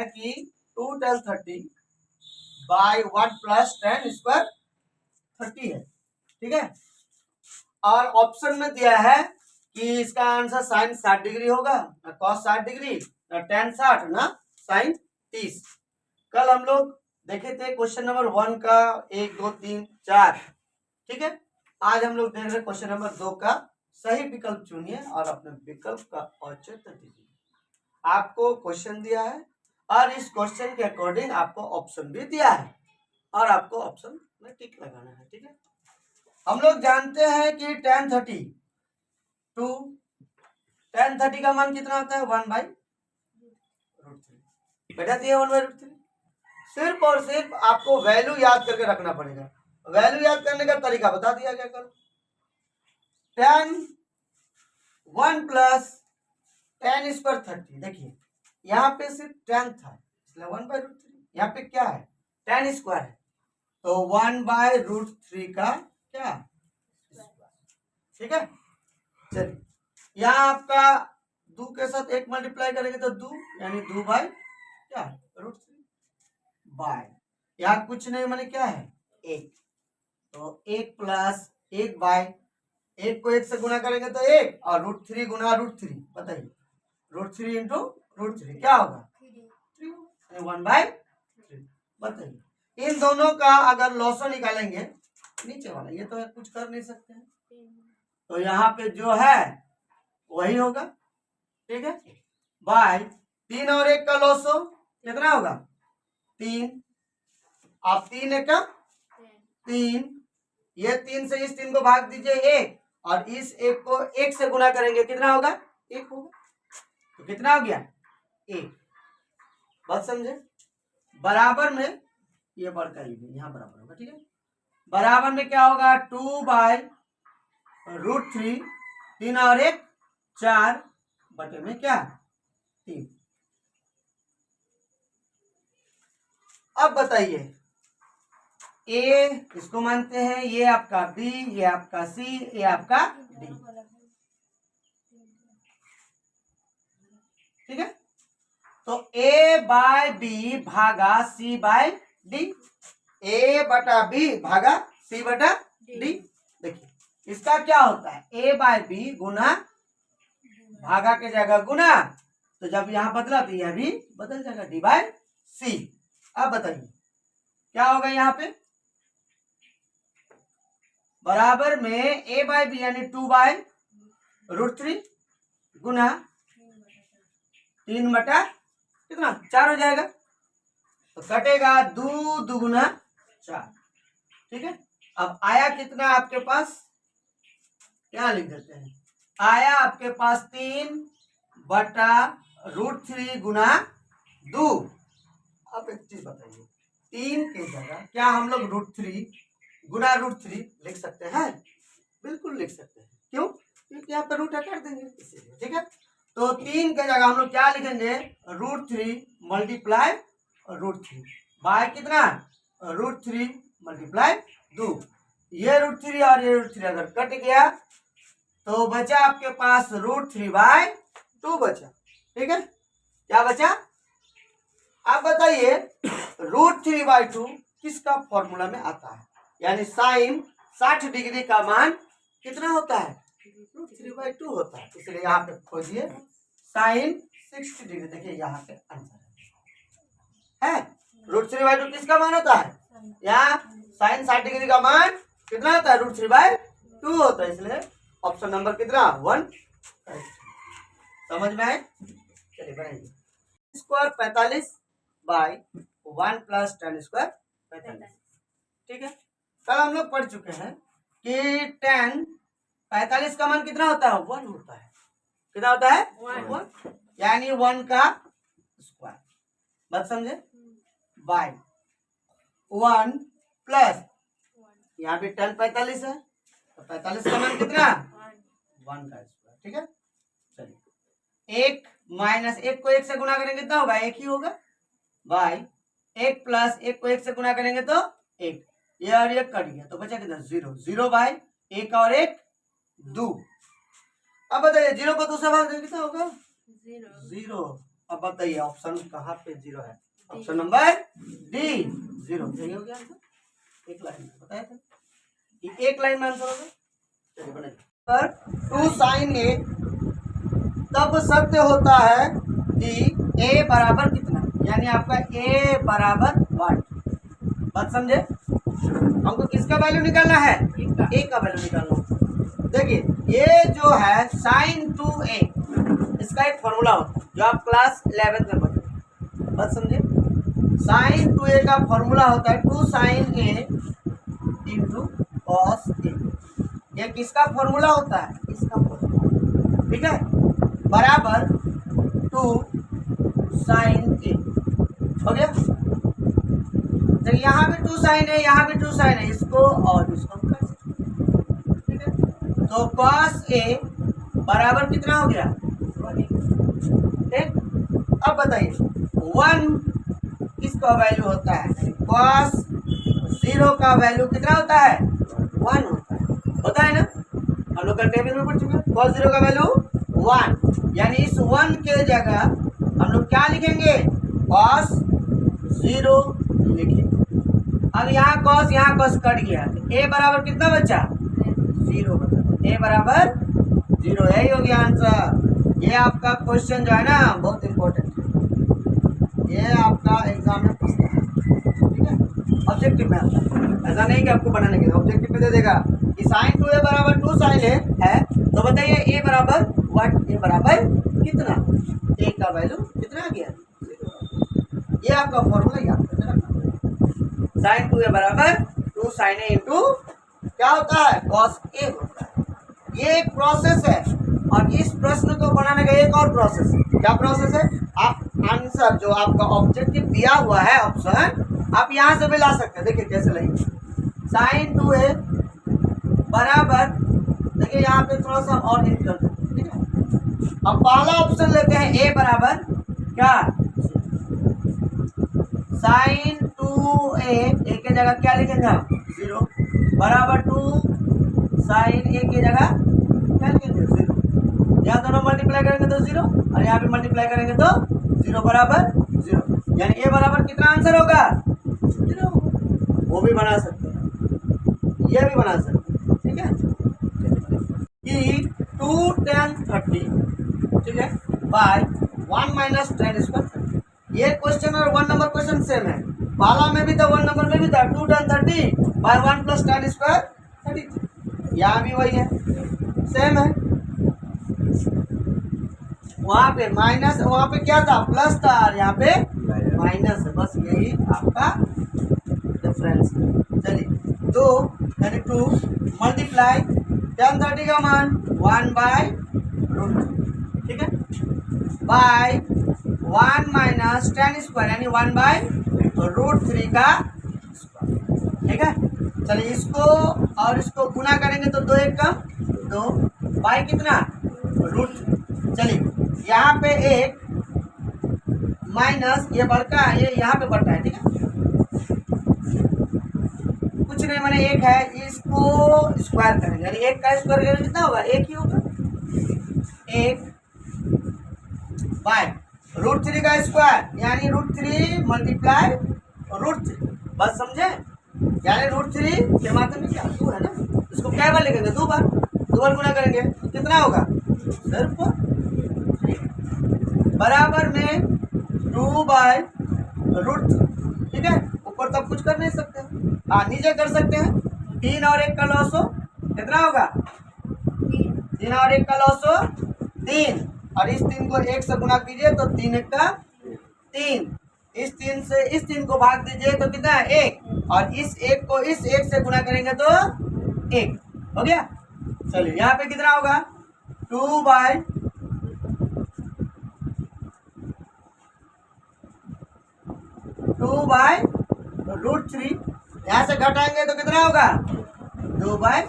कि 2 tan 30 by 1 plus tan square 30 है, ठीक है। और ऑप्शन में दिया है कि इसका आंसर साइन 60 डिग्री होगा, ना कॉस 60 डिग्री, ना tan 60, ना साइन 30। कल हम लोग देखे थे क्वेश्चन नंबर 1 का 1 2 3 4, ठीक है। आज हम लोग देख रहे हैं क्वेश्चन नंबर 2 का। सही विकल्प चुनिए और अपने विकल्प का औचित्य दीजिए। आपको क्वेश्चन दिया है और इस क्वेश्चन के अकॉर्डिंग आपको ऑप्शन भी दिया है और आपको ऑप्शन में टिक लगाना है, ठीक है। हम लोग जानते हैं कि tan 30 का मान कितना होता है 1/√3 बेटा दिया 1/√3। सिर्फ और सिर्फ आपको वैल्यू याद करके रखना पड़ेगा। वैल्यू याद करने का तरीका बता दिया गया कल। tan 1 प्लस tan स्क्वायर 30, देखिए यहाँ पे सिर्फ tan था इसलिए 1/√3, यहाँ पे क्या है tan स्क्वायर है तो 1/√3 का क्या, ठीक है। चलिए यहाँ आपका 2 के साथ 1 मल्टीप्लाई करेंगे तो 2 यानी 2 बाई क्या √3 बाय यहाँ कुछ नहीं माने क्या है 1, तो 1 प्लस 1 बाय 1 को 1 से गुना करेंगे तो 1 और √3 गुना √3, बताइए √3 इंटू √3 क्या होगा 1/3। बताइए इन दोनों का अगर लॉसो निकालेंगे नीचे वाला, ये तो कुछ कर नहीं सकते हैं, तो यहाँ पे जो है वही होगा, ठीक है। बाय 3 और 1 का लॉसो कितना होगा 3, आप 3 1 का 3, ये 3 से इस 3 को भाग दीजिए 1 और इस 1 को 1 से गुना करेंगे कितना होगा 1 होगा, तो कितना हो गया 1। बात समझे। बराबर में ये बढ़कर यहाँ बराबर होगा, ठीक है। बराबर में क्या होगा 2/√3, 3 और 1 4 बटे में क्या 3। अब बताइए ए इसको मानते हैं, ये आपका बी, ये आपका सी, ये आपका डी, ठीक है। तो ए बाय बी भागा सी बाय डी, ए बटा बी भागा सी बटा डी। देखिए इसका क्या होता है ए बाय बी गुना भागा के जगह गुना, तो जब यहां बदला तो यह भी बदल जाएगा डी बाय सी। अब बताइए क्या होगा यहाँ पे बराबर में ए बाय बी यानी 2/√3 गुना 3 बटा कितना 4 हो जाएगा, तो कटेगा 2 दुगुना 4, ठीक है। अब आया कितना आपके पास, क्या लिख देते हैं, आया आपके पास 3/√3 गुना 2। अब एक चीज बताइए 3 की जगह क्या हम लोग √3 गुना √3 लिख सकते हैं, बिल्कुल लिख सकते हैं, क्यों क्योंकि यहाँ पर रूट हटा देंगे इसीलिए, ठीक है। तो 3 की जगह हम लोग क्या लिखेंगे √3 मल्टीप्लाई √3 बाय कितना √3 मल्टीप्लाई 2। ये √3 और ये √3 अगर कट गया तो बचा आपके पास √3/2 बचा, ठीक है। क्या बचा आप बताइए √3/2 किसका फॉर्मूला में आता है, यानी साइन 60 डिग्री का मान कितना होता है √3/2 होता है, इसलिए यहाँ पे खोजिए साइन 60 डिग्री। देखिए यहाँ पे आंसर है √3/2 किसका मान होता है, यहाँ साइन 60 डिग्री का मान कितना होता है √3/2 होता है, इसलिए ऑप्शन नंबर कितना 1। समझ में आए, चलिए बनाइए square 45 by 1 plus tan square 45, ठीक है। कल हम लोग पढ़ चुके हैं कि tan 45 का मान कितना होता है 1 होता है, कितना होता है 1 यानी 1 का स्क्वायर, बात समझे, बाय 1 प्लस यहाँ पे tan 45 है तो 45 का मान कितना 1 का स्क्वायर, ठीक है। चलिए 1 माइनस 1 को 1 से गुना करेंगे कितना होगा 1 ही होगा, बाय 1 प्लस 1 को 1 से गुना करेंगे तो 1, ये और ये कट गया तो बचा कितना 0, 0/1 और 1 2। अब बताइए 0 को 2 से भाग देंगे कितना होगा 0 अब बताइए ऑप्शन कहाँ पे 0 है? Option number D 0। सही हो गया आंसर। एक लाइन में बताया था कि एक लाइन में आंसर होगा। चलिए बनाइए। पर 2 sin a तब सत्य होता है कि a बराबर कितना, यानी आपका a बराबर 1। बात समझे? हमको किसका वैल्यू निकालना है? a का वैल्यू निकालना है। देखिए ये जो है sin 2a, इसका एक फॉर्मूला होता है जो आप क्लास 11th में पढ़े। बात समझे? sin 2a का फॉर्मूला होता है 2 sin a into cos a। ये किसका फॉर्मूला होता है? इसका फॉर्मूला। ठीक है, बराबर 2 sin a हो गया। तो यहाँ भी 2 sin है, यहाँ भी 2 sin है, इसको और इसको हम कर सकते हैं। ठीक है, तो cos a बराबर कितना हो गया? 1। ठीक, अब बताइए 1 किसका वैल्यू होता है? cos 0 का वैल्यू कितना होता है? 1 होता है ना? हम लोग का टेबल में पढ़ चुके हैं। cos 0 का वैल्यू 1, यानी इस 1 के जगह हम लोग क्या लिखेंगे? cos 0 लिखेंगे। अब यहाँ cos कट गया, तो a बराबर कितना बचा? 0 बचा। a बराबर 0 है, हो गया आंसर। ये आपका क्वेश्चन जो है ना बहुत इंपॉर्टेंट है, ये आपका एग्जाम में पूछता है। ठीक है, ऑब्जेक्टिव में आता है, ऐसा नहीं कि आपको बनाने के लिए। ऑब्जेक्टिव में दे देगा कि sin 2a बराबर 2 sin a है, तो बताइए a बराबर व्हाट? a बराबर कितना? a का वैल्यू कितना आ गया? 0। ये आपका फॉर्मूला याद करके रखना। sin 2a बराबर 2 sin a इंटू क्या होता है? cos a होता है। ये एक प्रोसेस है, और इस प्रश्न को बनाने का एक और प्रोसेस है। क्या प्रोसेस है? आप आंसर जो आपका ऑब्जेक्टिव दिया हुआ है ऑप्शन, आप यहाँ से भी ला सकते हैं। देखिए कैसे लगेगा। sin 2a बराबर, देखिए यहाँ पे थोड़ा सा और लिख कर, ठीक है। अब पहला ऑप्शन लेते हैं a बराबर क्या? sin 2a, a के जगह क्या लिखेंगे हम? 0 बराबर 2 sin a की जगह क्या लिखेंगे? 0। यहाँ दोनों मल्टीप्लाई करेंगे तो 0, और यहाँ पे मल्टीप्लाई करेंगे तो 0 बराबर 0, यानी a बराबर कितना आंसर होगा? 0। वो भी बना सकते हैं, ये भी बना सकते हैं। ठीक है, कि 2 tan 30, ठीक है, बाय 1 माइनस tan स्क्वायर 30। ये क्वेश्चन और 1 नंबर क्वेश्चन सेम है। पहला में भी था, 1 नंबर में भी था, 2 tan 30 by 1 plus tan square 30। यहाँ भी वही है, सेम है। वहां पे माइनस, वहां पे क्या था? प्लस था, और यहाँ पे माइनस है। बस यही आपका डिफरेंस है। चलिए 2 यानी 2 मल्टीप्लाई tan 30 का मान 1 बाय रूट, ठीक है, बाय 1 माइनस tan स्क्वायर यानी 1 बाय रूट 3 का स्क्वायर। ठीक है, चलिए इसको और इसको गुना करेंगे तो 2 1 कम 2 बाय कितना? रूट। चलिए यहाँ पे 1 माइनस ये बढ़ता है, ये यहाँ पे बढ़ता है। ठीक है, कुछ नहीं, मैंने 1 है, इसको स्क्वायर करेंगे, यानी 1 का स्क्वायर करेंगे कितना होगा? 1 ही होगा। 1 बाय रूट 3 का स्क्वायर यानी रूट 3 मल्टीप्लाई रूट 3। बस समझे? यानी रूट 3 के मात्रा में क्या? 2 है ना, इसको क्या बार लिखेंगे? 2 बार गुना करेंगे तो कितना होगा? सिर्फ 3 बराबर में 2 बाय रूट। ठीक है, ऊपर तब कुछ कर नहीं सकते, हाँ नीचे कर सकते हैं। 3 और 1 का लॉस हो कितना होगा? 3 और 1 का लॉस हो 3, और इस 3 को 1 से गुना कीजिए तो 3 1 का 3, इस 3 से इस 3 को भाग दीजिए तो कितना है? 1, और इस 1 को इस 1 से गुना करेंगे तो 1 हो गया। चलिए यहाँ पे कितना होगा? 2 बाय रूट 3, यहाँ से घटाएंगे तो कितना होगा? 2 बाय,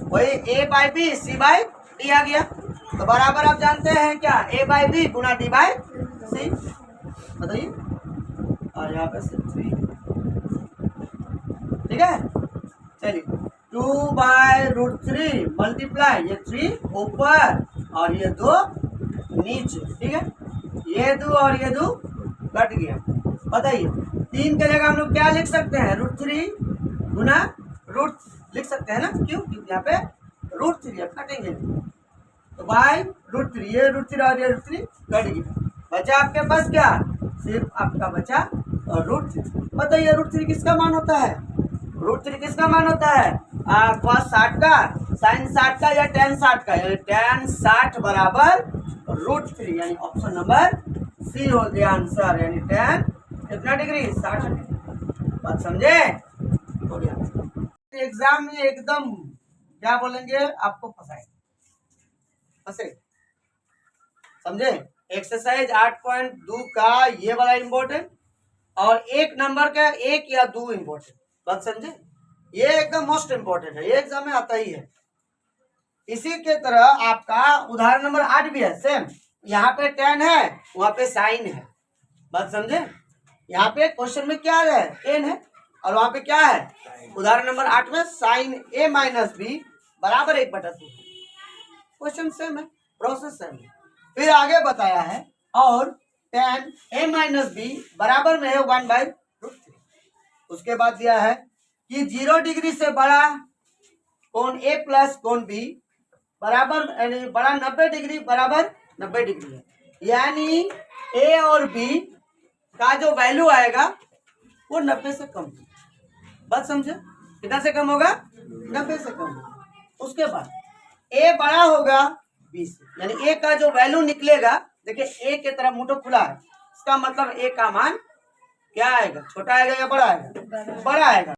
वही a by B C by D आ गया। तो बराबर आप जानते हैं क्या? a बाय बी गुना डी बाय सी। बताइए, और यहाँ पे 3। ठीक है, चलिए 2 बाय रूट 3 मल्टीप्लाई ये 3 ऊपर और ये 2 नीचे। ठीक है, ये 2 और ये 2 कट गया। बताइए 3 के जगह हम लोग क्या लिख सकते हैं? √3 गुना रूट लिख सकते हैं ना। क्यों? क्योंकि यहाँ पे √3 है, कटेंगे नहीं। तो बाय √3, ये √3 और ये √3 कट गया। बचा आपके पास क्या? सिर्फ आपका बचा √3। बताइए √3 किसका मान होता है? √3 किसका मान होता है? cos 60 का, sin 60 का या tan 60 का? यानी tan 60 बराबर √3, यानी ऑप्शन नंबर सी हो गया आंसर। यानी tan कितना डिग्री? 60 डिग्री। बात समझे? हो गया। एग्जाम में एकदम क्या बोलेंगे आपको फंसे, समझे? एक्सरसाइज 8.2 का ये वाला इम्पोर्टेंट और 1 नंबर का 1 या 2 इम्पोर्टेंट। बात समझे? ये एकदम मोस्ट इम्पोर्टेंट है, ये एग्जाम में आता ही है। इसी के तरह आपका उदाहरण नंबर 8 भी है सेम। यहाँ पे tan है, वहां पे sin है। बात समझे? यहाँ पे क्वेश्चन में क्या है? n है और वहां पे क्या है? उदाहरण नंबर 8 में sin a - b बराबर 1/2। क्वेश्चन सेम है, प्रोसेस सेम है। फिर आगे बताया है और tan a - b बराबर में है 1/√3। उसके बाद दिया है कि 0 डिग्री से बड़ा कोण a प्लस कोण b बराबर, यानी बड़ा 90 डिग्री बराबर 90 डिग्री है। यानी a और b का जो वैल्यू आएगा वो 90 से कम। बात समझे? कितना से कम होगा? 90 से कम। उसके बाद a बड़ा होगा b से, यानी a का जो वैल्यू निकलेगा, देखिए a के तरफ मुठो खुला है, इसका मतलब a का मान क्या आएगा? छोटा आएगा या बड़ा आएगा? बड़ा आएगा।